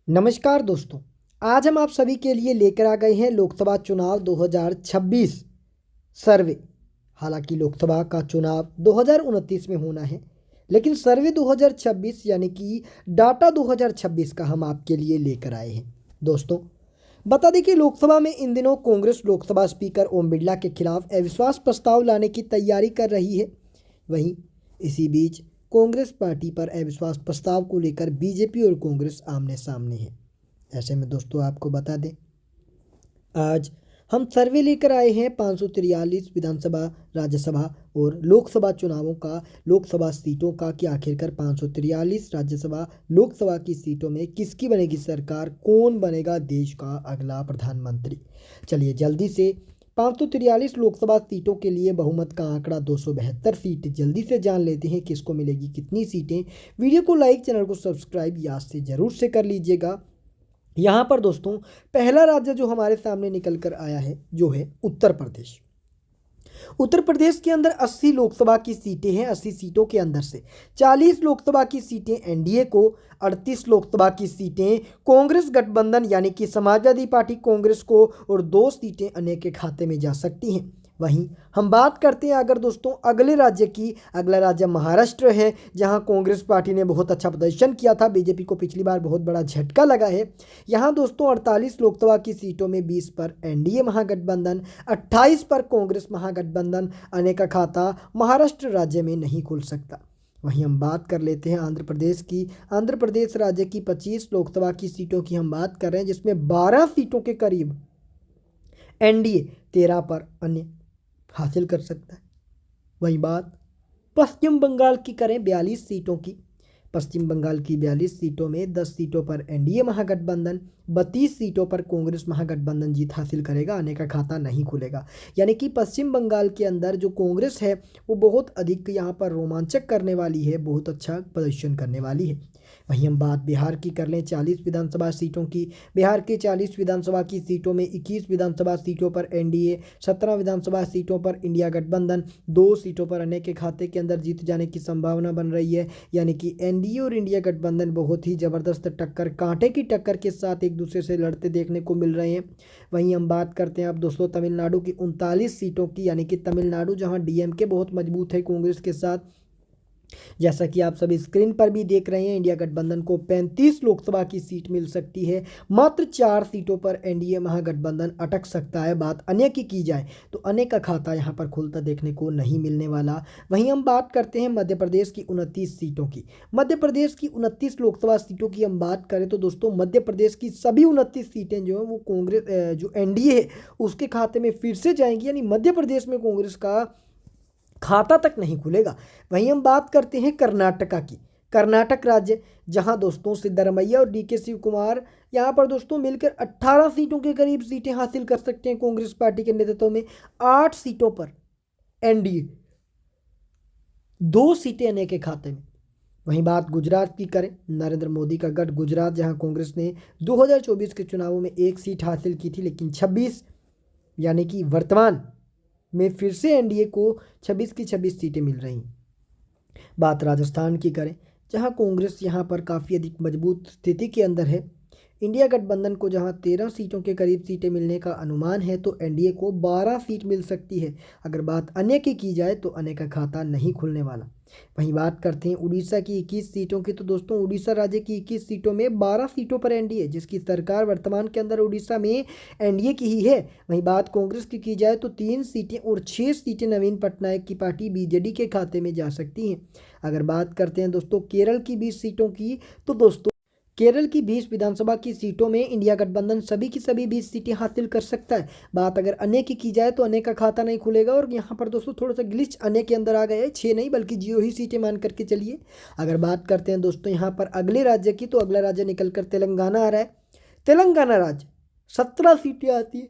नमस्कार दोस्तों। आज हम आप सभी के लिए लेकर आ गए हैं लोकसभा चुनाव 2026 सर्वे। हालांकि लोकसभा का चुनाव 2029 में होना है, लेकिन सर्वे 2026 यानी कि डाटा 2026 का हम आपके लिए लेकर आए हैं। दोस्तों, बता दें कि लोकसभा में इन दिनों कांग्रेस लोकसभा स्पीकर ओम बिरला के खिलाफ अविश्वास प्रस्ताव लाने की तैयारी कर रही है। वहीं इसी बीच कांग्रेस पार्टी पर अविश्वास प्रस्ताव को लेकर बीजेपी और कांग्रेस आमने सामने है। ऐसे में दोस्तों आपको बता दें, आज हम सर्वे लेकर आए हैं 543 विधानसभा, राज्यसभा और लोकसभा चुनावों का, लोकसभा सीटों का कि आखिरकार 543 राज्यसभा लोकसभा की सीटों में किसकी बनेगी सरकार, कौन बनेगा देश का अगला प्रधानमंत्री। चलिए जल्दी से 543 लोकसभा सीटों के लिए बहुमत का आंकड़ा 272 सीट जल्दी से जान लेते हैं किसको मिलेगी कितनी सीटें। वीडियो को लाइक, चैनल को सब्सक्राइब याद से ज़रूर से कर लीजिएगा। यहाँ पर दोस्तों पहला राज्य जो हमारे सामने निकल कर आया है जो है उत्तर प्रदेश। उत्तर प्रदेश के अंदर 80 लोकसभा की सीटें हैं। 80 सीटों के अंदर से 40 लोकसभा की सीटें एनडीए को, 38 लोकसभा की सीटें कांग्रेस गठबंधन यानी कि समाजवादी पार्टी कांग्रेस को और 2 सीटें अन्य के खाते में जा सकती हैं। वहीं हम बात करते हैं अगर दोस्तों अगले राज्य की, अगला राज्य महाराष्ट्र है, जहां कांग्रेस पार्टी ने बहुत अच्छा प्रदर्शन किया था। बीजेपी को पिछली बार बहुत बड़ा झटका लगा है। यहां दोस्तों 48 लोकसभा की सीटों में 20 पर एनडीए महागठबंधन, 28 पर कांग्रेस महागठबंधन, अन्य का खाता महाराष्ट्र राज्य में नहीं खुल सकता। वहीं हम बात कर लेते हैं आंध्र प्रदेश की। आंध्र प्रदेश राज्य की 25 लोकसभा की सीटों की हम बात कर रहे हैं, जिसमें 12 सीटों के करीब एनडीए, 13 पर अन्य हासिल कर सकता है। वही बात पश्चिम बंगाल की करें, 42 सीटों की। पश्चिम बंगाल की 42 सीटों में 10 सीटों पर एनडीए महागठबंधन, 32 सीटों पर कांग्रेस महागठबंधन जीत हासिल करेगा, अन्य का खाता नहीं खुलेगा। यानी कि पश्चिम बंगाल के अंदर जो कांग्रेस है वो बहुत अधिक यहाँ पर रोमांचक करने वाली है, बहुत अच्छा प्रदर्शन करने वाली है। वहीं हम बात बिहार की कर लें 40 विधानसभा सीटों की। बिहार के 40 विधानसभा की सीटों में 21 विधानसभा सीटों पर एनडीए, 17 विधानसभा सीटों पर इंडिया गठबंधन, 2 सीटों पर अन्य के खाते के अंदर जीत जाने की संभावना बन रही है। यानी कि एनडीए और इंडिया गठबंधन बहुत ही ज़बरदस्त टक्कर, कांटे की टक्कर के साथ एक दूसरे से लड़ते देखने को मिल रहे हैं। वहीं हम बात करते हैं अब दोस्तों तमिलनाडु की 39 सीटों की। यानी कि तमिलनाडु जहां डीएमके बहुत मजबूत है कांग्रेस के साथ, जैसा कि आप सभी स्क्रीन पर भी देख रहे हैं, इंडिया गठबंधन को 35 लोकसभा की सीट मिल सकती है। मात्र 4 सीटों पर एनडीए महागठबंधन अटक सकता है। बात अन्य की जाए तो अन्य का खाता यहां पर खुलता देखने को नहीं मिलने वाला। वहीं हम बात करते हैं मध्य प्रदेश की 29 सीटों की। मध्य प्रदेश की 29 लोकसभा सीटों की हम बात करें तो दोस्तों मध्य प्रदेश की सभी 29 सीटें जो है वो कांग्रेस, जो एनडीए है उसके खाते में फिर से जाएंगी। यानी मध्य प्रदेश में कांग्रेस का खाता तक नहीं खुलेगा। वहीं हम बात करते हैं कर्नाटका की। कर्नाटक राज्य जहां दोस्तों सिद्धरमैया और डीके शिव कुमार यहाँ पर दोस्तों मिलकर 18 सीटों के करीब सीटें हासिल कर सकते हैं कांग्रेस पार्टी के नेतृत्व में। 8 सीटों पर एनडीए, 2 सीटें एनए के खाते में। वहीं बात गुजरात की करें, नरेंद्र मोदी का गढ़ गुजरात, जहां कांग्रेस ने 2024 के चुनावों में 1 सीट हासिल की थी, लेकिन 26 यानी कि वर्तमान में फिर से एनडीए को 26 की 26 सीटें मिल रही। बात राजस्थान की करें, जहां कांग्रेस यहां पर काफ़ी अधिक मजबूत स्थिति के अंदर है। इंडिया गठबंधन को जहां 13 सीटों के करीब सीटें मिलने का अनुमान है, तो एनडीए को 12 सीट मिल सकती है। अगर बात अन्य की जाए तो अन्य का खाता नहीं खुलने वाला। वहीं बात करते हैं उड़ीसा की 21 सीटों की, तो दोस्तों उड़ीसा राज्य की 21 सीटों में 12 सीटों पर एनडीए, जिसकी सरकार वर्तमान के अंदर उड़ीसा में एनडीए की ही है। वहीं बात कांग्रेस की जाए तो 3 सीटें और 6 सीटें नवीन पटनायक की पार्टी बीजेडी के खाते में जा सकती हैं। अगर बात करते हैं दोस्तों केरल की 20 सीटों की, तो दोस्तों केरल की 20 विधानसभा की सीटों में इंडिया गठबंधन सभी की सभी 20 सीटें हासिल कर सकता है। बात अगर अन्य की जाए तो अन्य का खाता नहीं खुलेगा। और यहाँ पर दोस्तों थोड़ा सा ग्लिच अन्य के अंदर आ गया है, 6 नहीं बल्कि 0 ही सीटें मान करके चलिए। अगर बात करते हैं दोस्तों यहाँ पर अगले राज्य की, तो अगला राज्य निकल कर तेलंगाना आ रहा है। तेलंगाना राज्य 17 सीटें आती है,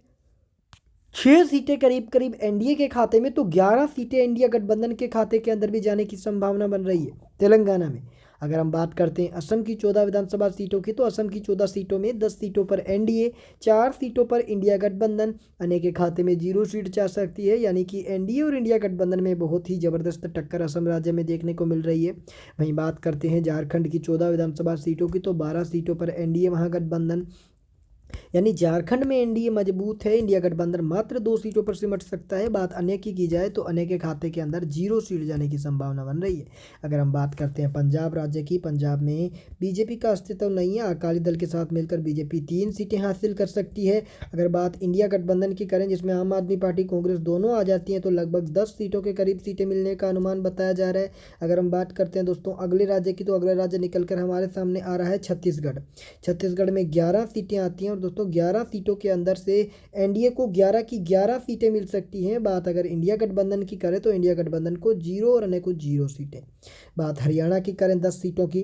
6 सीटें करीब करीब एनडीए के खाते में, तो 11 सीटें इंडिया गठबंधन के खाते के अंदर भी जाने की संभावना बन रही है तेलंगाना में। अगर हम बात करते हैं असम की 14 विधानसभा सीटों की, तो असम की 14 सीटों में 10 सीटों पर एनडीए, 4 सीटों पर इंडिया गठबंधन, अन्य के खाते में 0 सीट जा सकती है। यानी कि एनडीए और इंडिया गठबंधन में बहुत ही जबरदस्त टक्कर असम राज्य में देखने को मिल रही है। वहीं बात करते हैं झारखंड की 14 विधानसभा सीटों की, तो 12 सीटों पर एनडीए महागठबंधन, यानी झारखंड में एनडीए मजबूत है, इंडिया गठबंधन मात्र 2 सीटों पर सिमट सकता है। बात अन्य की जाए तो अन्य के खाते के अंदर 0 सीट जाने की संभावना बन रही है। अगर हम बात करते हैं पंजाब राज्य की, पंजाब में बीजेपी का अस्तित्व नहीं है, अकाली दल के साथ मिलकर बीजेपी 3 सीटें हासिल कर सकती है। अगर बात इंडिया गठबंधन की करें, जिसमें आम आदमी पार्टी कांग्रेस दोनों आ जाती हैं, तो लगभग 10 सीटों के करीब सीटें मिलने का अनुमान बताया जा रहा है। अगर हम बात करते हैं दोस्तों अगले राज्य की, तो अगला राज्य निकलकर हमारे सामने आ रहा है छत्तीसगढ़। छत्तीसगढ़ में 11 सीटें आती हैं और दोस्तों 11 सीटों के अंदर से एनडीए को 11 की 11 सीटें मिल सकती हैं। बात अगर इंडिया गठबंधन की करें तो इंडिया गठबंधन को 0 और अन्य को 0 सीटें। बात हरियाणा की करें 10 सीटों की,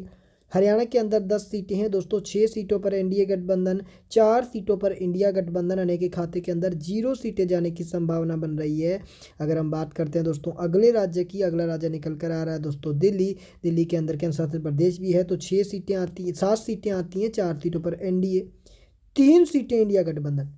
हरियाणा के अंदर 10 सीटें हैं दोस्तों, 6 सीटों पर एनडीए गठबंधन, 4 सीटों पर इंडिया गठबंधन, अन्य के खाते के अंदर 0 सीटें जाने की संभावना बन रही है। अगर हम बात करते हैं दोस्तों अगले राज्य की, अगला राज्य निकल कर आ रहा है दोस्तों दिल्ली। दिल्ली के अंदर केंद्र शासित प्रदेश भी है, तो 6 सीटें आती हैं, 7 सीटें आती हैं, 4 सीटों पर एनडीए, 3 सीटें इंडिया गठबंधन।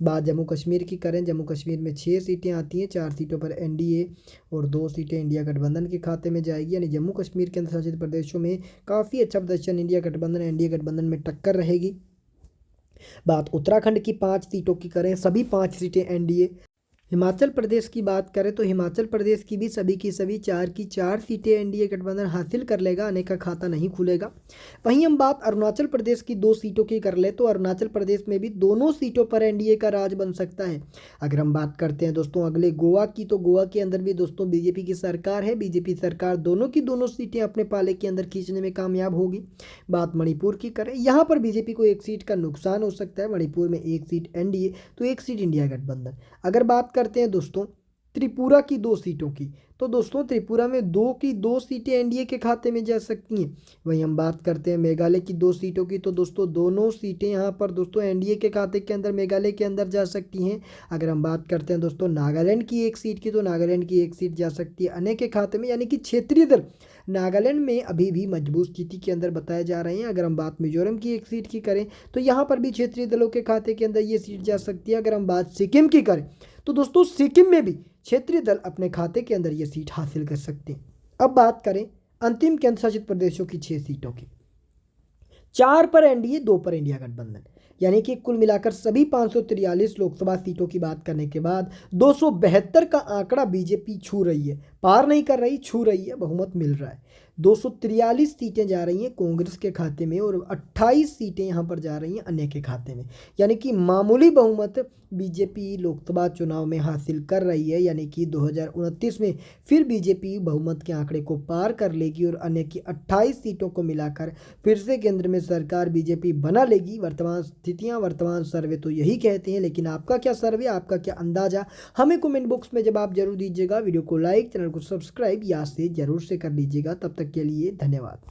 बात जम्मू कश्मीर की करें, जम्मू कश्मीर में 6 सीटें आती हैं, 4 सीटों पर एनडीए और 2 सीटें इंडिया गठबंधन के खाते में जाएगी। यानी जम्मू कश्मीर केंद्र शासित प्रदेशों में काफ़ी अच्छा प्रदर्शन इंडिया गठबंधन एनडीए गठबंधन में टक्कर रहेगी। बात उत्तराखंड की 5 सीटों की करें, सभी 5 सीटें एनडीए। हिमाचल प्रदेश की बात करें तो हिमाचल प्रदेश की भी सभी की सभी 4 की 4 सीटें एनडीए गठबंधन हासिल कर लेगा, अन्य का खाता नहीं खुलेगा। वहीं हम बात अरुणाचल प्रदेश की 2 सीटों की कर ले तो अरुणाचल प्रदेश में भी दोनों सीटों पर एनडीए का राज बन सकता है। अगर हम बात करते हैं दोस्तों अगले गोवा की, तो गोवा के अंदर भी दोस्तों बीजेपी की सरकार है, बीजेपी सरकार दोनों की दोनों सीटें अपने पाले के अंदर खींचने में कामयाब होगी। बात मणिपुर की करें, यहाँ पर बीजेपी को 1 सीट का नुकसान हो सकता है, मणिपुर में 1 सीट एनडीए तो 1 सीट इंडिया गठबंधन। अगर बात करते हैं दोस्तों त्रिपुरा की 2 सीटों की, तो दोस्तों त्रिपुरा में 2 की 2 सीटें एनडीए के खाते में जा सकती हैं। वहीं हम बात करते हैं मेघालय की 2 सीटों की, तो दोस्तों दोनों सीटें यहाँ पर दोस्तों एनडीए के खाते के अंदर मेघालय के अंदर जा सकती हैं। अगर हम बात करते हैं दोस्तों नागालैंड की 1 सीट की, तो नागालैंड की 1 सीट जा सकती है अन्य के खाते में। यानी कि क्षेत्रीय दल नागालैंड में अभी भी मजबूत स्थिति के अंदर बताए जा रहे हैं। अगर हम बात मिजोरम की 1 सीट की करें, तो यहाँ पर भी क्षेत्रीय दलों के खाते के अंदर ये सीट जा सकती है। अगर हम बात सिक्किम की करें, तो दोस्तों सिक्किम में भी क्षेत्रीय दल अपने खाते के अंदर ये सीट हासिल कर सकते हैं। अब बात करें अंतिम केंद्र शासित प्रदेशों की 6 सीटों की, 4 पर एनडीए, 2 पर इंडिया गठबंधन। यानी कि कुल मिलाकर सभी 543 लोकसभा सीटों की बात करने के बाद 272 का आंकड़ा बीजेपी छू रही है, पार नहीं कर रही, छू रही है, बहुमत मिल रहा है। 243 सीटें जा रही हैं कांग्रेस के खाते में और 28 सीटें यहाँ पर जा रही हैं अन्य के खाते में। यानी कि मामूली बहुमत बीजेपी लोकसभा चुनाव में हासिल कर रही है। यानी कि 2029 में फिर बीजेपी बहुमत के आंकड़े को पार कर लेगी और अन्य की 28 सीटों को मिलाकर फिर से केंद्र में सरकार बीजेपी बना लेगी। वर्तमान स्थितियां, वर्तमान सर्वे तो यही कहते हैं, लेकिन आपका क्या सर्वे, आपका क्या अंदाजा, हमें कमेंट बॉक्स में जवाब जरूर दीजिएगा। वीडियो को लाइक, चैनल को सब्सक्राइब याद से जरूर से कर लीजिएगा। तब तक के लिए धन्यवाद।